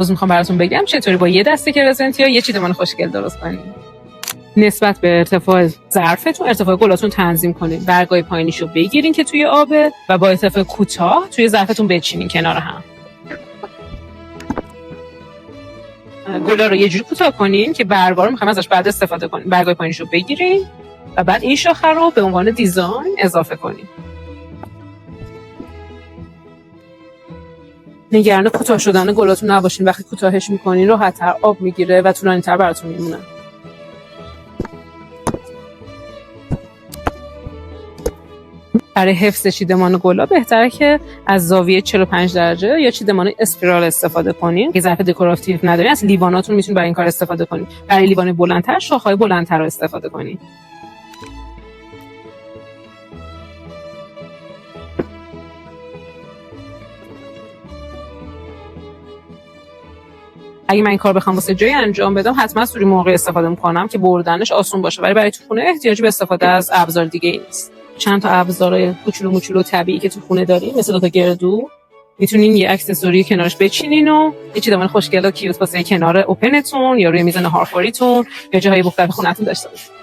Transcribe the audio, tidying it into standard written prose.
باز میخوام براتون بگم چطوری با یه دسته کرزنتیا یه چیدمان خوشگل درست کنید. نسبت به ارتفاع ظرفتون ارتفاع گلاتون تنظیم کنید. برگای پایینیشو بگیرین که توی آبه و با ارتفاع کوتاه توی ظرفتون بچینین کنار هم. گلا رو یه جوری کوتاه کنین که برگا رو میخوایم ازش بعد استفاده کنیم. برگای پایینیشو بگیرین و بعد این شاخه رو به عنوان دیزاین اضافه کنین. نگران کوتاه شدن گلاتون نباشین. وقتی کوتاهش میکنین راحت‌تر آب میگیره و طولانی‌تر براتون میمونه. برای حفظ چیدمان گلا بهتره که از زاویه 45 درجه یا چیدمان اسپیرال استفاده کنین. اگه ظرف دکوراتیو ندارین از لیواناتون میتونین برای این کار استفاده کنین. برای لیوان بلندتر شاخه‌های بلندتر رو استفاده کنین. اگه من این کار بخوام واسه جایی انجام بدم حتما سوری موقع استفاده میکنم که بردنش آسون باشه. ولی برای تو خونه احتیاجی به استفاده از ابزار دیگه ای نیست. چند تا ابزار کوچولو موچولو طبیعی که تو خونه دارین مثل دو تا گردو میتونین یه اکسسوری کنارش بچینین و یه چیدمان خوشگل و کیوت واسه کنار اوپنتون یا روی میز ناهارخوریتون یا جاهای مختلف خونه‌تون داشته باشین.